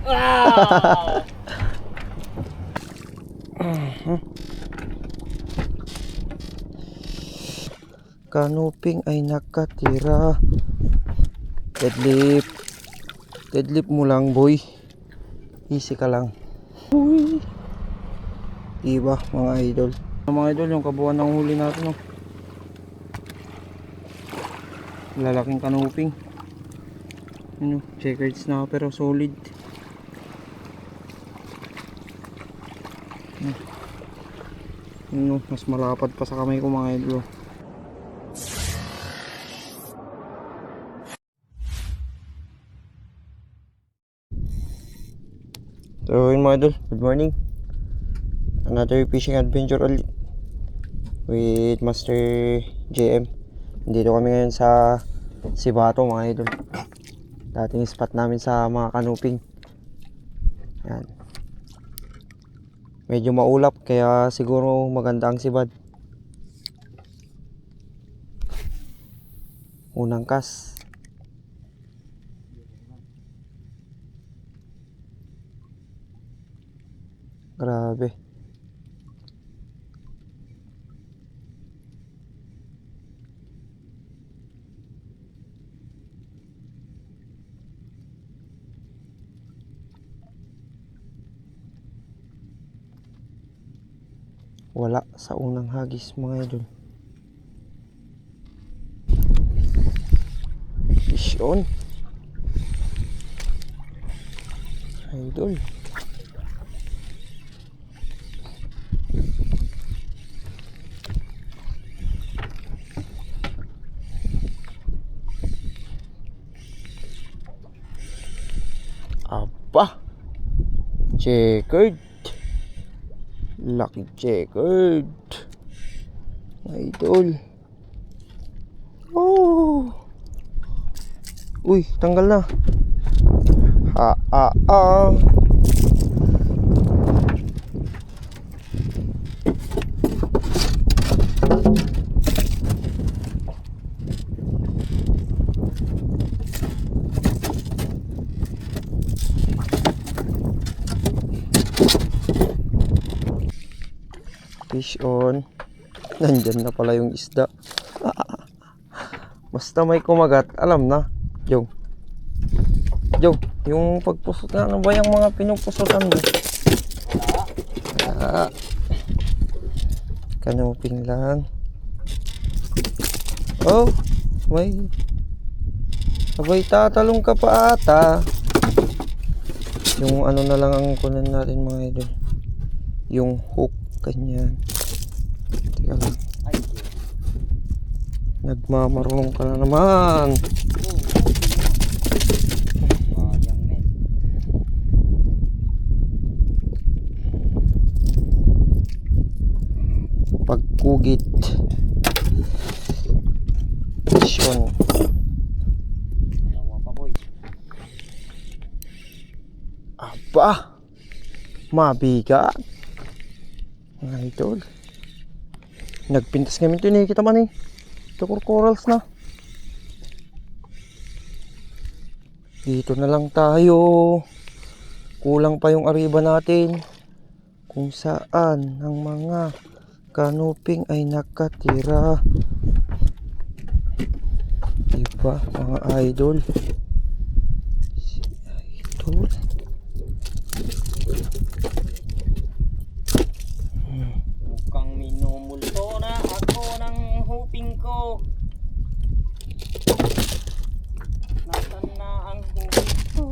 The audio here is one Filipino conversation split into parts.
Ah! Kanuping ay nakatira. Deadlift. Deadlift mo lang, boy. Easy ka lang. Uy. Diba, mga idol? Mga idol, yung kabuuan ng huli natin, oh. Lalaking kanuping. Ano, checkered snapper, solid. Ano, mas malapad pa sa kamay ko, mga idol. So yun mga idol, good morning. Another fishing adventure ulit with Master JM. Dito kami ngayon sa Sibato, mga idol. Dating spot namin sa mga kanuping. Yan. Medyo maulap kaya siguro maganda ang sibad. Unang cast. Grabe. Wala sa unang hagis, mga idol. Fish on. Idol. Aba. Checkered. Lucky checkered. Idol. Oh. Uy, tanggal na. Fish on. Nandyan na pala yung isda. Basta may kumagat, alam na. Jong. Jong, yung pagpusot na, ano ba yung mga pinupusotan mo? Kanuping lang. Oh, may abay, tatalong ka pa ata. Yung ano na lang ang kunan natin, mga idol. Yung hook, ganyan. Teka lang. Nagmamarunong ka na naman. Pagkugit. Mission. Aba, mabigat. Mga idol. Nagpintas kami ito, hindi kita man eh. Ito corals na. Dito na lang tayo. Kulang pa yung ariba natin. Kung saan ang mga kanuping ay nakatira. Diba, mga idol? Si idol. Mukhang minumulto na ako ng hoping ko. Nasaan na ang hoping ko?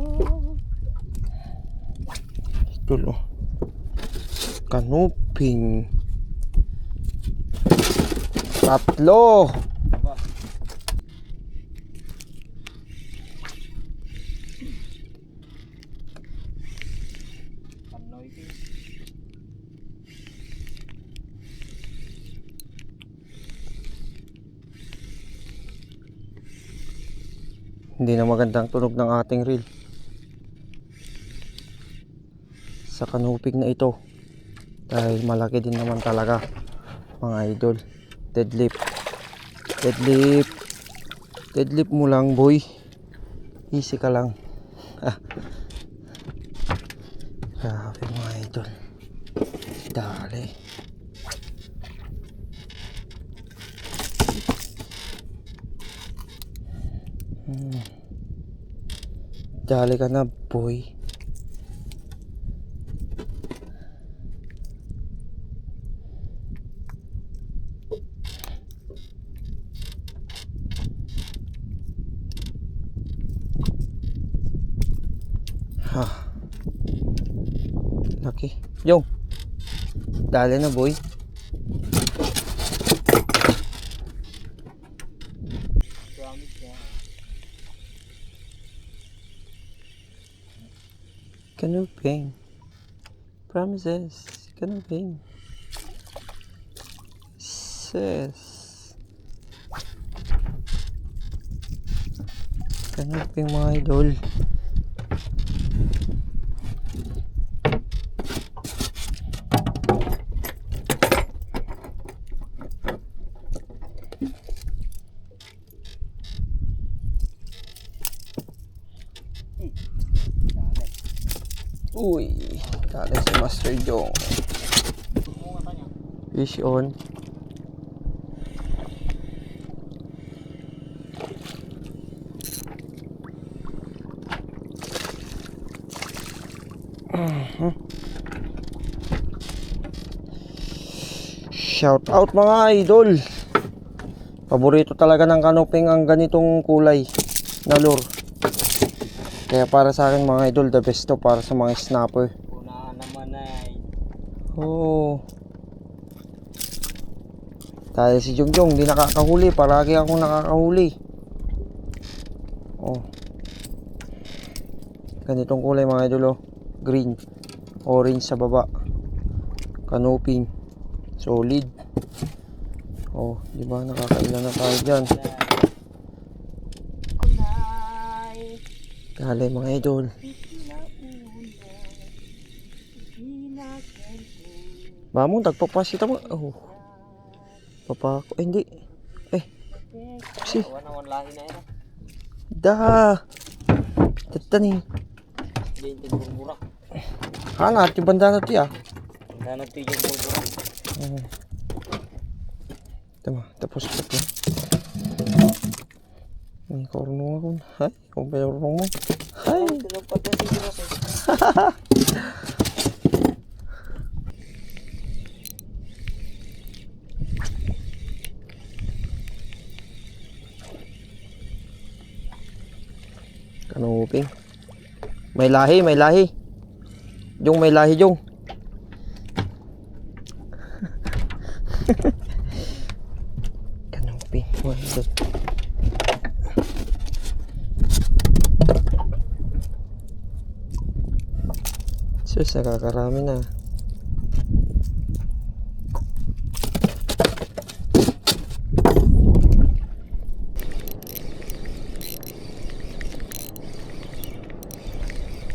Idol, oh. Kanuping. Tatlo. Hindi na magandang tunog ng ating reel sa kanuping na ito dahil malaki din naman talaga, mga idol. Deadlift. Deadlift. Deadlift mo lang, boy. Easy ka lang. Grabe mga idol. Dali. Dali ka na, boy. Ha. Laki. Yo. Dali na, boy. Promise yan. Canoping. Promises. Canoping. Says. Canoping mga idol. Uy, dali si Master Jong. Fish on. Shout out mga idol. Paborito talaga ng canoping ang ganitong kulay na lure. Kaya para sa akin mga idol, the best to para sa mga snapper. Una naman ay. Oh. Dahil si Jongjong di nakakahuli, palagi akong nakakahuli. Oh. Ganitong kulay mga idol, oh. Green, orange sa baba. Canoping. Solid. Oh, di ba nakakailan na tayo diyan. Dali mga idol. Bamong tagpapasita mo. Oh. Papa ko hindi. Si. Naman lahi na yan. Da. Tatani. Hindi burak. Hana ti banda na ti ah. Nanat yung burak. Tama, tapos ko to. Ini korno ako. Hay, kung ba yung mo? Hay. Tinampat na si burak. Canoping. May lahi, may lahi. Jong, may lahi, Jong. Canoping. Wala. Sus, nakakarami na.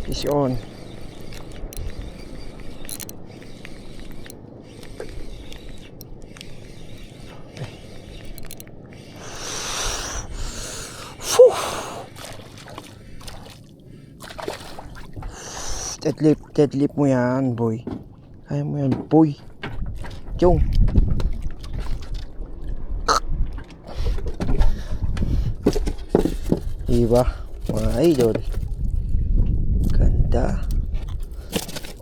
Fish on. Deadlift mo yan, boy. Kaya mo yan, boy. Jong. Diba, mga idol? Ganda.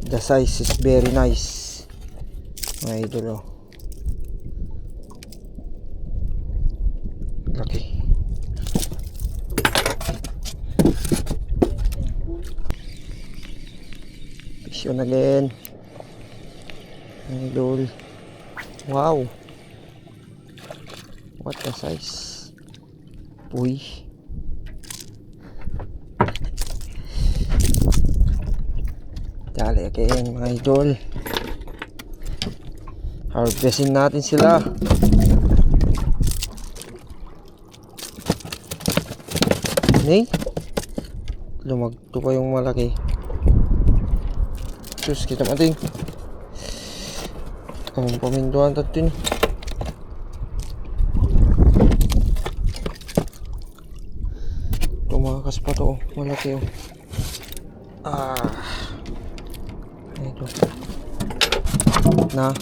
The size is very nice. Mga idol, oh. Laki. Fish on again. Idol. Wow. What a size. Uy. Dali again mga idol. Harvestin natin sila. Ni? Lumagto pa yung malaki. Sus, kita mating. Ang paminduan natin. Tumakas pa to, oh. Malaki oh. Ito. Na.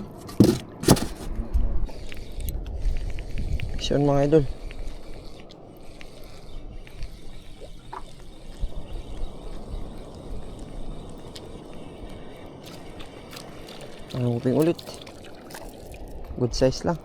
Fish on mga idol. Uping ulit. Good size lang.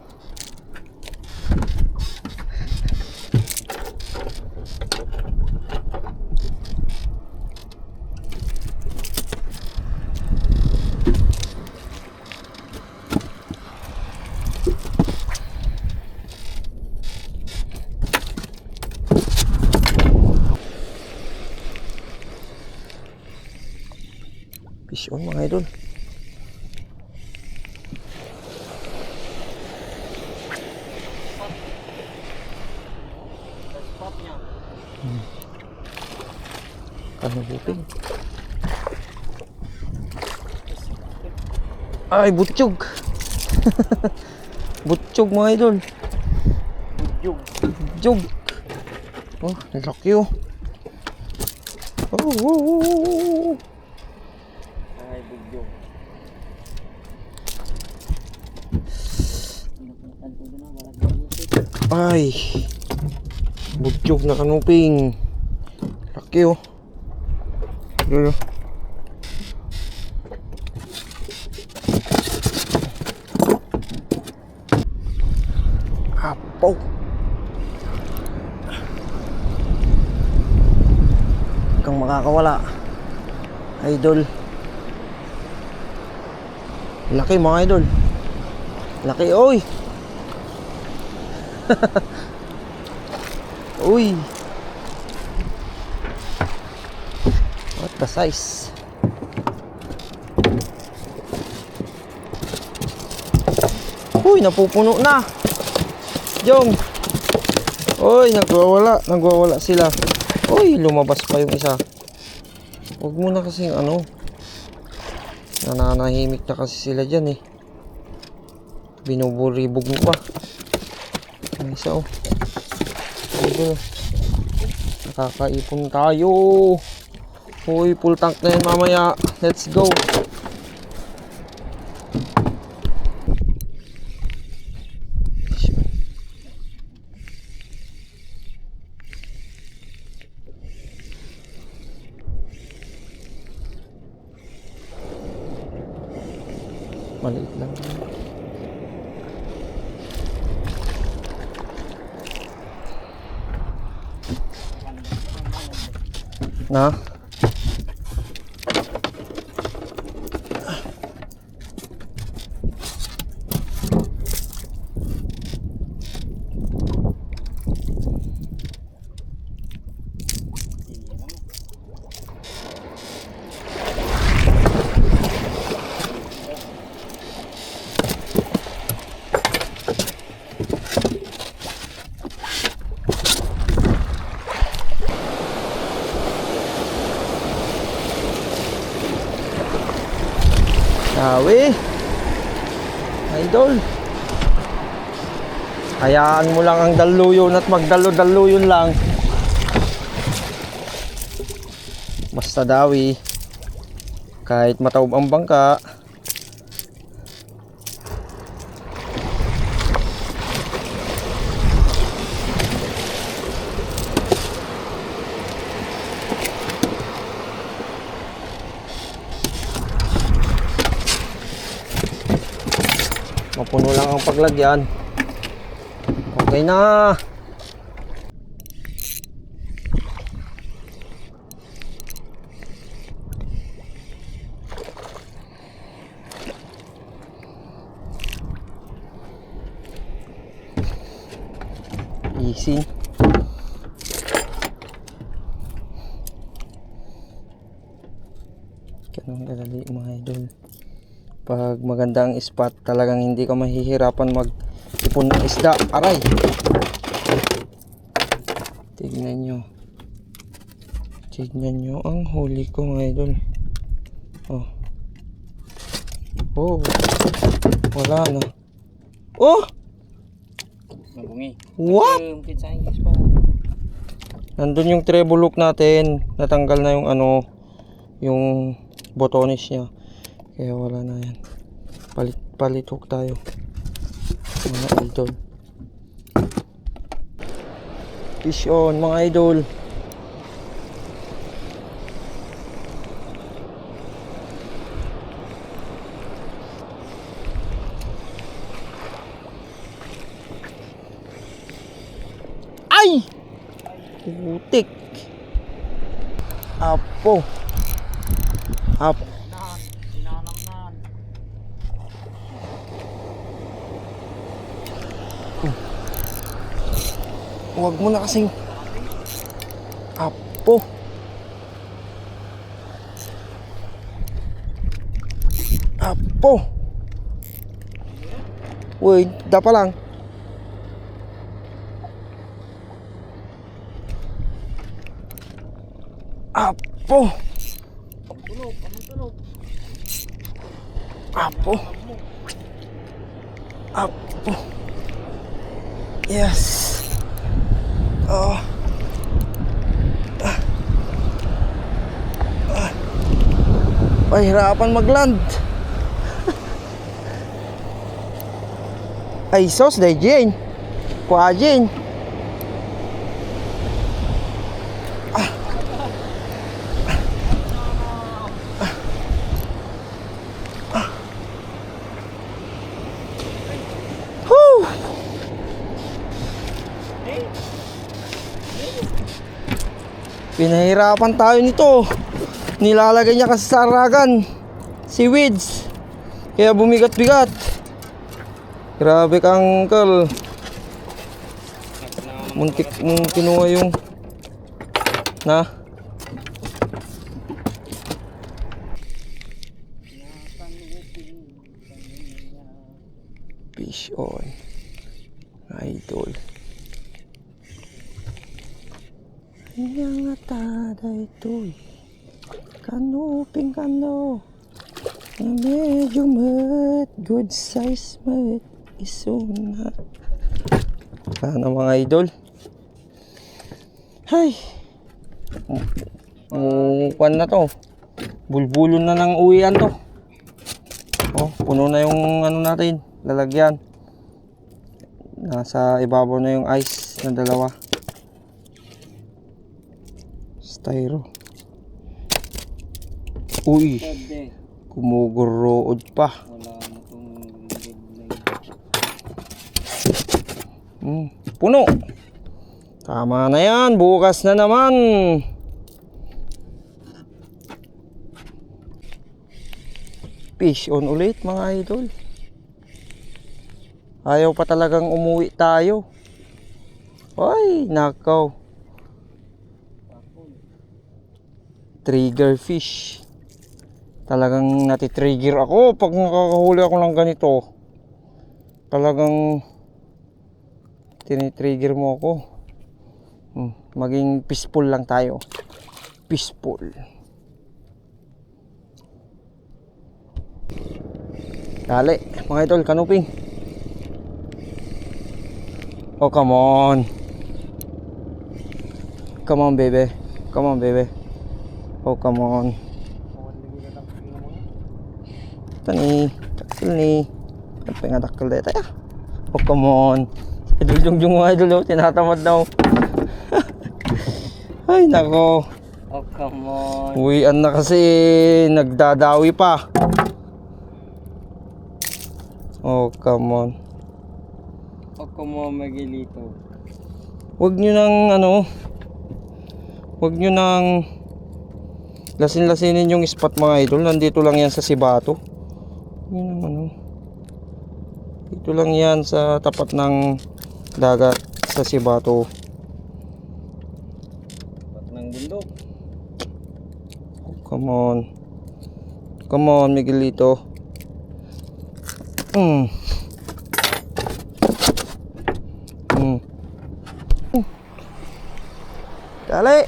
Fish on mga idol. Spot niya. Kanuping. Ay, butchog. Butchog mga idol. Budyog. Butchog. Oh, nalaki oh. Oh. Ay, budyog. Ay. Butchog na kanuping. Laki oh. Lolo. Apaw. Kang makakawala. Idol. Laki mga idol. Laki oy. Uy. What the size? Uy, napupuno na. Jong. Uy, nagwawala sila. Uy, lumabas pa yung isa. Huwag mo na kasing ano. Nananahimik na kasi sila dyan eh. Binuburibog mo pa. May isa oh. Idol. Nakakaipon tayo. Uy, full tank na yan mamaya. Let's go. Maliit lang. Na? Sawi. Idol. Hayaan mo lang ang daluyon at magdalo-daluyon lang. Basta dawi. Kahit mataob ang bangka. Mapuno lang ang paglagyan. Okay na. Easy. Ganun kadali mga idol. Pag maganda ang spot, talagang hindi ka mahihirapan mag-ipon ng isda. Aray! Tignan nyo. Tignan nyo ang huli ko mga idol. Oh. Oh. Wala na. Oh! Nabungi. What? Kitsaingis pa. Nandun yung treble hook natin. Natanggal na yung ano, yung botones niya. Kaya wala na yan. Palit hook tayo. Mga idol. Fish on mga idol. Ay! Putik. Apo. Sinanamnan. Huwag mo na kasing. Apo. Apo. Uy, dapa lang. Apo. Tulog, anong tulog? Apo. Apo. Yes. Oh. Pahirapan mag-land. Ay sos, day Jane. Kuha Jane. Pinahirapan tayo nito. Nilalagay niya kasi sa aragan si weeds. Kaya bumigat-bigat. Grabe ka, uncle. Muntik mong kinuha yung na. Fish on. Idol. Yang atada ito'y kanuping kano na medyo mat, good size mat, isuna. Sana mga idol. Hay! Mukuan na to. Bulbulon na ng uwian to. Oh, puno na yung ano natin, lalagyan. Nasa ibabaw na yung ice na dalawa. Styro. Uy, kumugurrood pa. Wala mo itong Puno. Tama na yan, bukas na naman. Fish on ulit mga idol. Ayaw pa talagang umuwi tayo. Ay, nakaw. Trigger fish. Talagang natitrigger ako pag nakakahuli ako ng ganito. Talagang tinitrigger mo ako. Maging peaceful lang tayo. Peaceful. Dali, mga idol, kanuping. Oh, come on. Come on, baby. Come on, baby. Oh, come on. Ito ni. Takil ni. Ano nga takil dito ya? Oh, come on. Idol yung mga idol. Tinatamad daw. Ay, nako. Oh, come on. Uwian na kasi. Nagdadawi pa. Oh, come on. Oh, come on, Miguelito. Huwag nyo nang ano. Huwag nyo nang lasin-lasinin yung spot mga idol. Nandito lang yan sa Sibato. Yun ang ano. Dito lang yan sa tapat ng dagat sa Sibato. Tapat ng bundok. Oh, come on. Come on, Miguelito. Dali.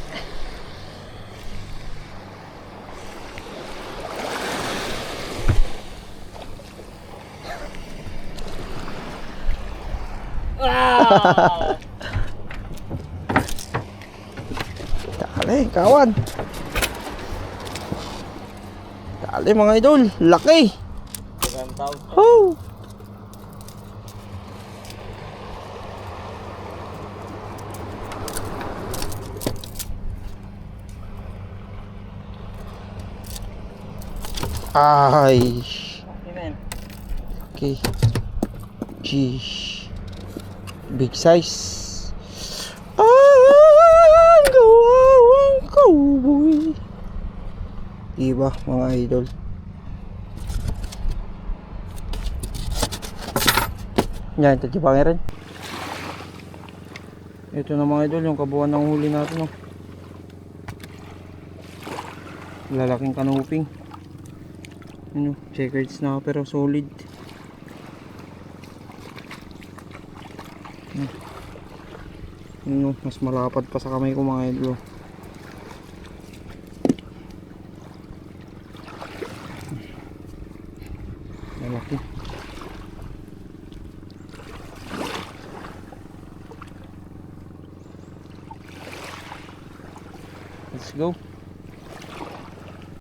Dali, kawan. Dali mga idol, laki. 7,000. Oh! Ay. Okay, man. Okay. Jeez. Big size. Ang gawawang cowboy. Diba mga idol? Yan, tatipangin rin. Ito na mga idol, yung kabuuan ng huli natin. Oh. Lalaking kanuping. Ano, checkered snapper, solid. Ano, mas malapad pa sa kamay ko mga idol. Malaki. Let's go.